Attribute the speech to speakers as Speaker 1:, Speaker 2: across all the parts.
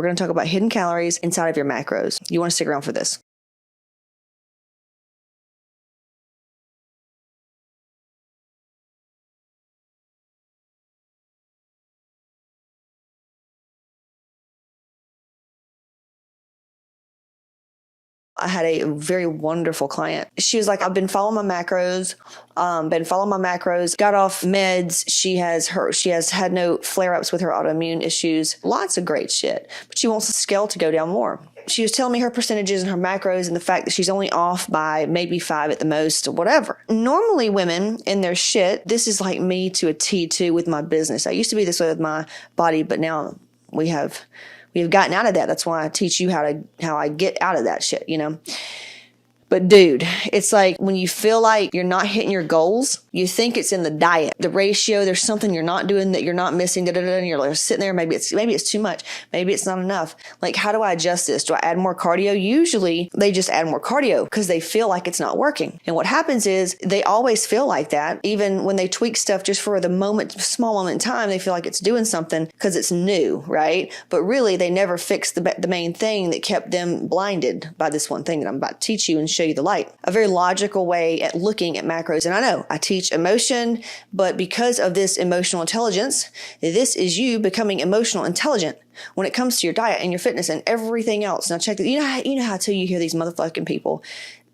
Speaker 1: We're going to talk about hidden calories inside of your macros. You want to stick around for this. I had a very wonderful client. She was like, I've been following my macros, got off meds. She has had no flare-ups with her autoimmune issues. Lots of great shit. But she wants the scale to go down more. She was telling me her percentages and her macros and the fact that she's only off by maybe 5 at the most, whatever. Normally women in their shit, this is like me to a T too with my business. I used to be this way with my body, but now we have gotten out of that. That's why I teach you how I get out of that shit, you know? But dude, it's like when you feel like you're not hitting your goals, you think it's in the diet, the ratio, there's something you're not doing that you're not missing, and you're like sitting there, maybe it's too much, maybe it's not enough. Like, how do I adjust this? Do I add more cardio? Usually they just add more cardio because they feel like it's not working. And what happens is they always feel like that. Even when they tweak stuff just for the small moment in time, they feel like it's doing something because it's new, right? But really they never fixed the main thing that kept them blinded by this one thing that I'm about to teach you and show you the light. A very logical way at looking at macros. And I know I teach emotion, but because of this emotional intelligence, this is you becoming emotional intelligent when it comes to your diet and your fitness and everything else. Now check that. You know how you hear these motherfucking people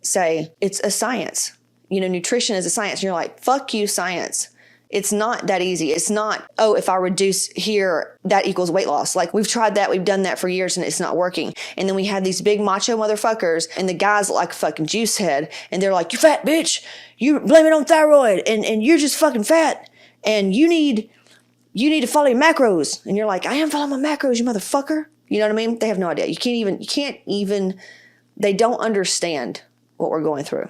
Speaker 1: say it's a science. You know, nutrition is a science. And you're like, fuck you, science. It's not that easy. It's not, oh, if I reduce here, that equals weight loss. Like, we've tried that. We've done that for years and it's not working. And then we have these big macho motherfuckers and the guys look like a fucking juice head. And they're like, you fat bitch. You blame it on thyroid and you're just fucking fat. And you need to follow your macros. And you're like, I am following my macros, you motherfucker. You know what I mean? They have no idea. They don't understand what we're going through.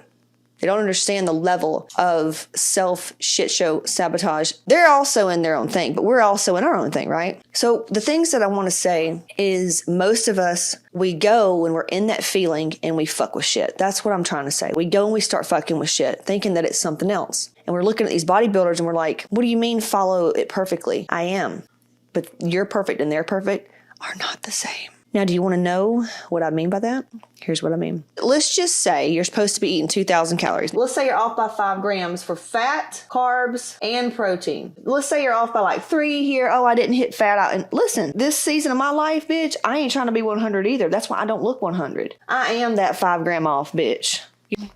Speaker 1: They don't understand the level of self shit show sabotage. They're also in their own thing, but we're also in our own thing, right? So the things that I want to say is most of us, we go when we're in that feeling and we fuck with shit. That's what I'm trying to say. We go and we start fucking with shit, thinking that it's something else. And we're looking at these bodybuilders and we're like, what do you mean follow it perfectly? I am. But you're perfect and they're perfect are not the same. Now, do you want to know what I mean by that? Here's what I mean. Let's just say you're supposed to be eating 2,000 calories. Let's say you're off by 5 grams for fat, carbs, and protein. Let's say you're off by like 3 here. Oh, I didn't hit fat out. And listen, this season of my life, bitch, I ain't trying to be 100 either. That's why I don't look 100. I am that 5 gram off, bitch.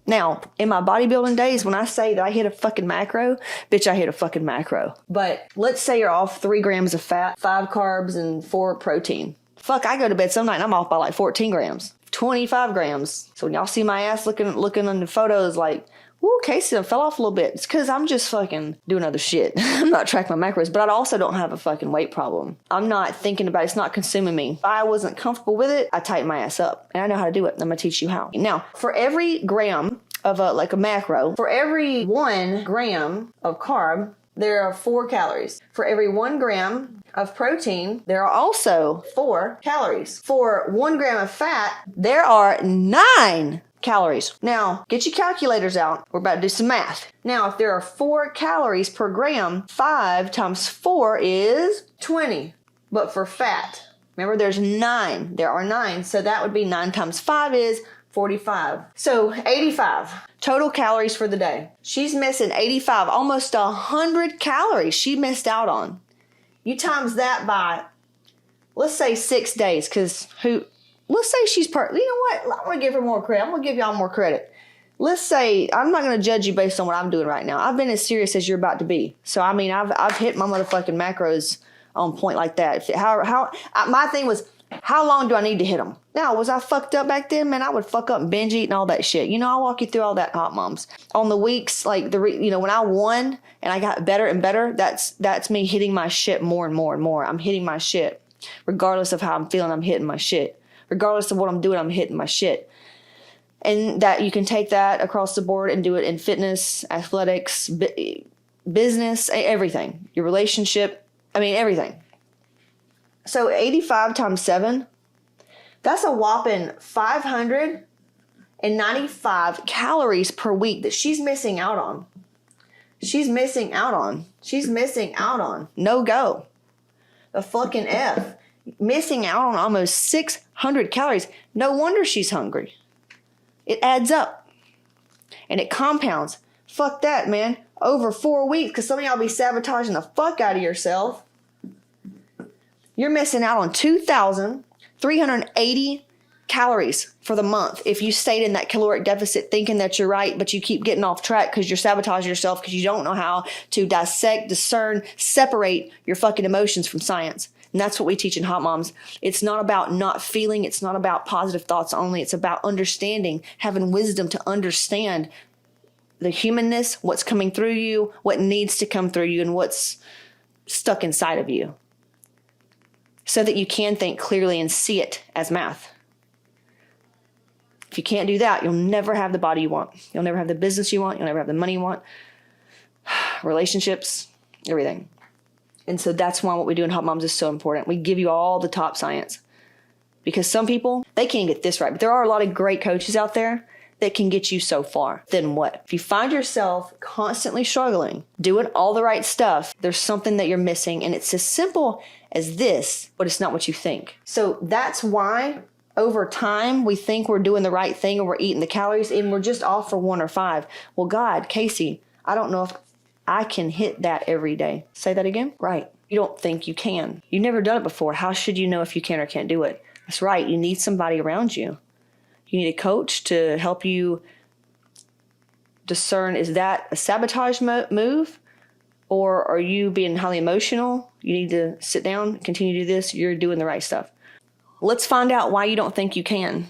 Speaker 1: Now, in my bodybuilding days, when I say that I hit a fucking macro, bitch, I hit a fucking macro. But let's say you're off 3 grams of fat, 5 carbs, and 4 protein. Fuck, I go to bed some night and I'm off by like 14 grams, 25 grams. So when y'all see my ass looking on the photos like, woo, Casey, I fell off a little bit. It's because I'm just fucking doing other shit. I'm not tracking my macros, but I also don't have a fucking weight problem. I'm not thinking about it. It's not consuming me. If I wasn't comfortable with it, I tighten my ass up. And I know how to do it. I'm going to teach you how. Now, for every gram of a macro, for every 1 gram of carb, there are 4 calories. For every 1 gram of protein, there are also 4 calories. For 1 gram of fat, there are 9 calories. Now, get your calculators out. We're about to do some math. Now, if there are 4 calories per gram, 5 times 4 is 20. But for fat, remember there's 9. There are 9. So that would be 9 times 5 is 45. So 85 total calories for the day. She's missing 85, almost 100 calories she missed out on. You times that by, let's say 6 days, because let's say she's you know what? I'm going to give her more credit. I'm going to give y'all more credit. Let's say, I'm not going to judge you based on what I'm doing right now. I've been as serious as you're about to be. So, I mean, I've hit my motherfucking macros on point like that. My thing was, how long do I need to hit them? Now, was I fucked up back then? Man, I would fuck up and binge eat and all that shit. You know, I'll walk you through all that, hot moms. On the weeks, like, when I won and I got better and better, that's me hitting my shit more and more and more. I'm hitting my shit. Regardless of how I'm feeling, I'm hitting my shit. Regardless of what I'm doing, I'm hitting my shit. And that you can take that across the board and do it in fitness, athletics, business, everything. Your relationship, everything. So 85 times 7, that's a whopping 595 calories per week that she's missing out on. She's missing out on. No go. The fucking F. missing out on almost 600 calories. No wonder she's hungry. It adds up and it compounds. Fuck that, man. Over 4 weeks, because some of y'all be sabotaging the fuck out of yourself. You're missing out on 2,380 calories for the month if you stayed in that caloric deficit thinking that you're right, but you keep getting off track because you're sabotaging yourself because you don't know how to dissect, discern, separate your fucking emotions from science. And that's what we teach in Hot Moms. It's not about not feeling. It's not about positive thoughts only. It's about understanding, having wisdom to understand the humanness, what's coming through you, what needs to come through you, and what's stuck inside of you, so that you can think clearly and see it as math. If you can't do that, you'll never have the body you want. You'll never have the business you want. You'll never have the money you want, relationships, everything. And so that's why what we do in Hot Moms is so important. We give you all the top science, because some people, they can't get this right. But there are a lot of great coaches out there that can get you so far. Then what? If you find yourself constantly struggling, doing all the right stuff, there's something that you're missing. And it's as simple as this, but it's not what you think. So that's why over time we think we're doing the right thing and we're eating the calories and we're just off for 1 or 5. Well, God, Casey, I don't know if I can hit that every day. Say that again? Right. You don't think you can. You've never done it before. How should you know if you can or can't do it? That's right. You need somebody around you. You need a coach to help you discern, is that a sabotage move, or are you being highly emotional? You need to sit down, continue to do this. You're doing the right stuff. Let's find out why you don't think you can.